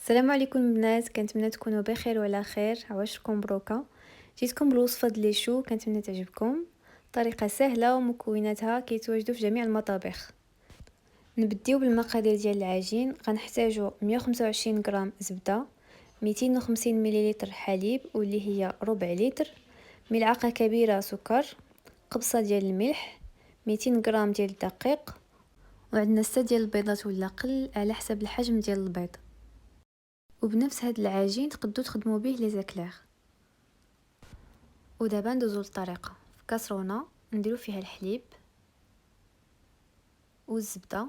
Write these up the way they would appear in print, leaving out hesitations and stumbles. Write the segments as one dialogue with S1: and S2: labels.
S1: السلام عليكم البنات، كنتمنى تكونوا بخير وعلى خير. عواشركم بروكا. جيتكم بالوصفه ديال لي شو، كنتمنى تعجبكم. طريقه سهله ومكوناتها كيتواجدوا في جميع المطابخ. نبديو بالمقادير ديال العجين. غنحتاجو 125 غرام زبده، 250 مليلتر حليب واللي هي ربع لتر، ملعقه كبيره سكر، قبصه ديال الملح، 200 غرام ديال الدقيق، وعندنا 6 ديال البيضات ولا قل على حسب الحجم ديال البيض. وبنفس هاد العجين تقدروا تخدموا به لي زاكلير. ودابا ندوزو للطريقه. في كاسرونه نديرو فيها الحليب والزبده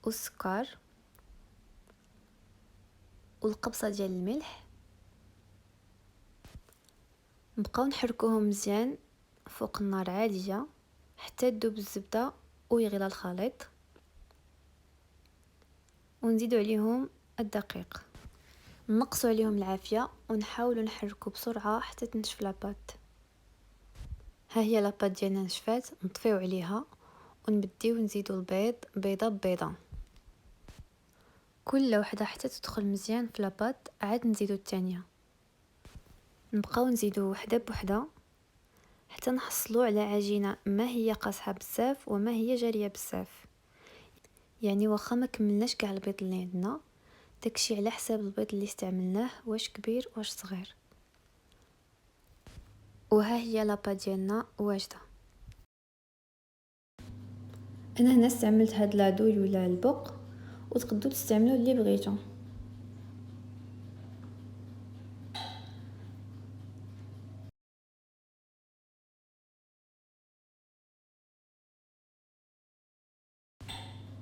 S1: والسكر والقبصه ديال الملح. نبقاو نحركوهم مزيان فوق النار عاليه حتى تذوب الزبده ويغلى الخليط. ونزيدو عليهم الدقيق، نقصوا عليهم العافيه ونحاولوا نحركو بسرعه حتى تنشف لاباط. ها هي لاباط ديالنا نشفات، نطفيو عليها ونبديو نزيدو البيض بيضه ببيضه، كل وحده حتى تدخل مزيان في لاباط. عاد نزيدو الثانيه، نبقاو نزيدو وحده بوحده حتى نحصلوا على عجينه ما هي قاصحه بزاف وما هي جاريه بزاف. يعني واخا ما كملناش كاع البيض اللي عندنا، داكشي على حساب البيض اللي استعملناه، واش كبير واش صغير. وها هي لاباط ديالنا واجده. انا هنا استعملت هاد لادوي ولا البق، وتقدروا تستعملوا اللي بغيتو.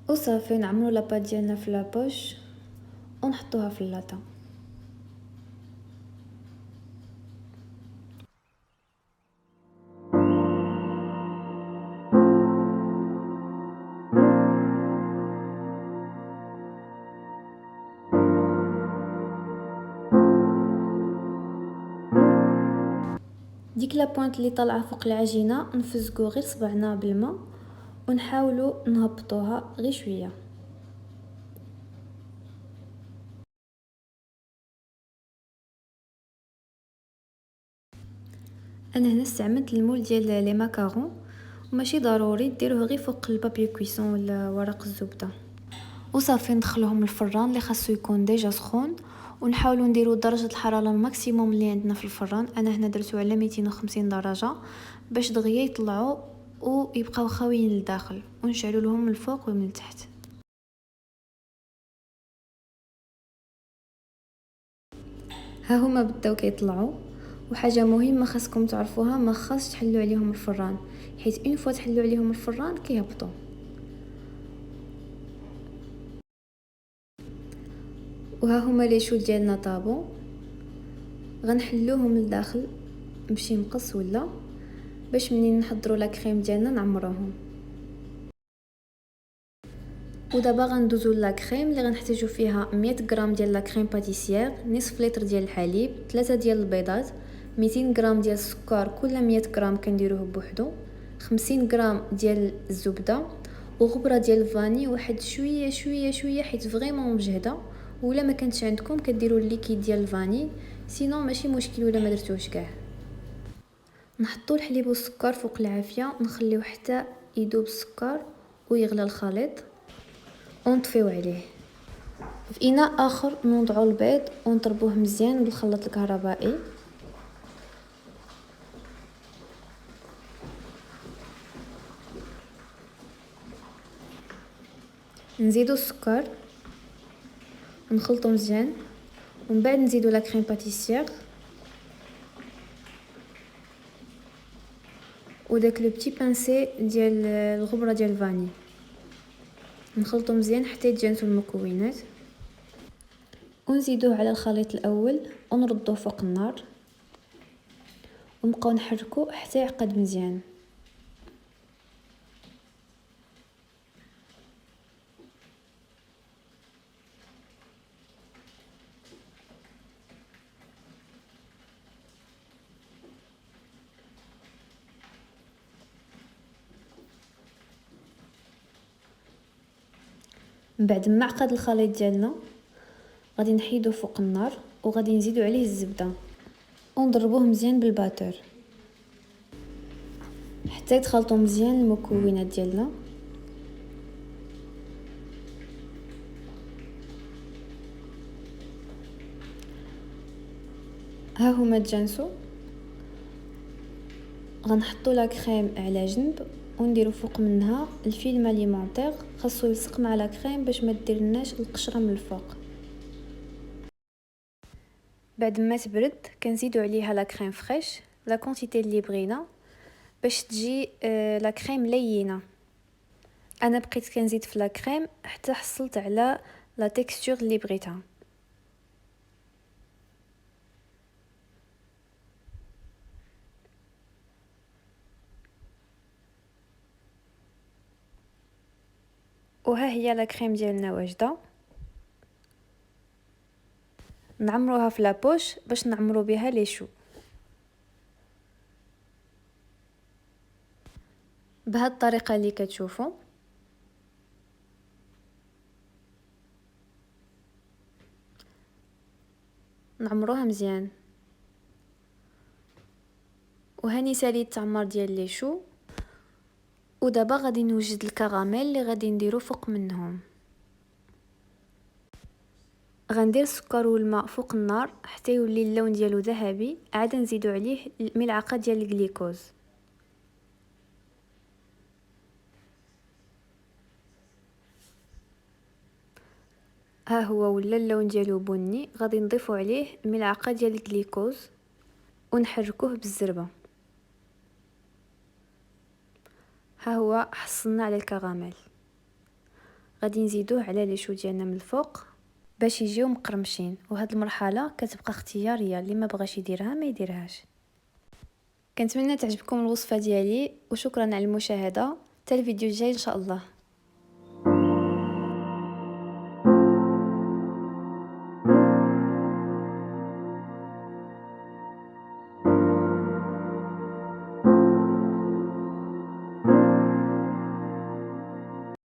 S1: وصافي نعمروا لاباط ديالنا في لابوش ونحطوها في اللاطه. ديك لابوينت اللي طالعه فوق العجينه نفزقو غير صبعنا بالماء ونحاولوا نهبطوها غير شويه. انا هنا استعملت المول ديال لي ماكارون، وماشي ضروري ديروه غير فوق البابي كويسون ولا ورق الزبده. وصافي ندخلوهم الفران اللي خاصو يكون ديجا سخون، ونحاولوا نديروا درجه الحراره الماكسيموم اللي عندنا في الفران. انا هنا درتو على 250 درجه باش دغيا يطلعوا ويبقاو خاويين لداخل، ونشعلوا لهم من الفوق ومن التحت. ها هما بداو كيطلعوا. وحاجه مهمه خاصكم تعرفوها، ما خاصش تحلوا عليهم الفران، حيت اون فوا تحلوا عليهم الفران كيهبطوا. وها هما لي شو ديالنا طابو، غنحلوهم لداخل بشي مقص ولا باش منين نحضروا لا كريم ديالنا نعمروهم. ودابا غندوزو لا كريم اللي غنحتاجو فيها 100 غرام ديال لا كريم باتيسير، نصف لتر ديال الحليب، 3 ديال البيضات، 200 غرام ديال السكر كل 100 غرام كنديروه بوحدو، 50 غرام ديال الزبده، وغبره ديال الفاني واحد شويه شويه شويه حيت فريمون مجهده. ولا ما كانتش عندكم كديروا الليكيد ديال الفاني، سينو ماشي مشكل ولا ما درتوش كاع. نحطوا الحليب والسكر فوق العافيه، نخليو حتى يذوب السكر ويغلى الخليط ونطفيو عليه. في اناء اخر نوضعوا البيض ونضربوه مزيان بالخلاط الكهربائي. نزيدو السكر نخلطو مزيان، ومن بعد نزيدو لا كريم باتيسير وداك لو بتي بانسي ديال الغبره ديال الفاني. نخلطو مزيان حتى يتجانسوا المكونات، ونزيدوه على الخليط الاول ونردوه فوق النار، ونبقاو نحركو حتى يعقد مزيان. من بعد ما عقد الخليط ديالنا غادي نحيدو فوق النار وغادي نزيدو عليه الزبده ونضربوه مزيان بالباتور حتى يتخلطوا مزيان المكونات ديالنا. ها هما تجانسو. غنحطوا لا كريم على جنب ونديروا فوق منها الفيلم اليمونتير، خاصو يلصق مع لا كريم باش ما ديرناش القشره من الفوق. بعد ما تبرد كنزيدوا عليها لا كريم فريش لا كونتيتي اللي بغينا باش تجي لا كريم لينه. انا بقيت كنزيد في لا كريم حتى حصلت على لا تيكستور اللي بغيتها. وها هي لا كريم ديالنا واجده. نعمروها في لابوش باش نعمرو بها لي شو. بهاد الطريقه اللي كتشوفوا. نعمروها مزيان. وهاني ساليت التعمر ديال لي شو. ودابا غادي نوجد الكراميل اللي غادي نديرو فوق منهم. غندير السكر والماء فوق النار حتى يولي اللون ديالو ذهبي، عاد نزيدو عليه ملعقه ديال الجليكوز. ها هو ولا اللون ديالو بني، غادي نضيفو عليه ملعقه ديال الجليكوز ونحركوه بالزربه. ها هو حصلنا على الكراميل. غادي نزيدوه على لي شو ديالنا من الفوق باش يجيو مقرمشين، وهاد المرحله كتبقى اختياريه، اللي ما بغاش يديرها ما يديرهاش. كنتمنى تعجبكم الوصفه ديالي وشكرا على المشاهده، حتى الفيديو الجاي ان شاء الله.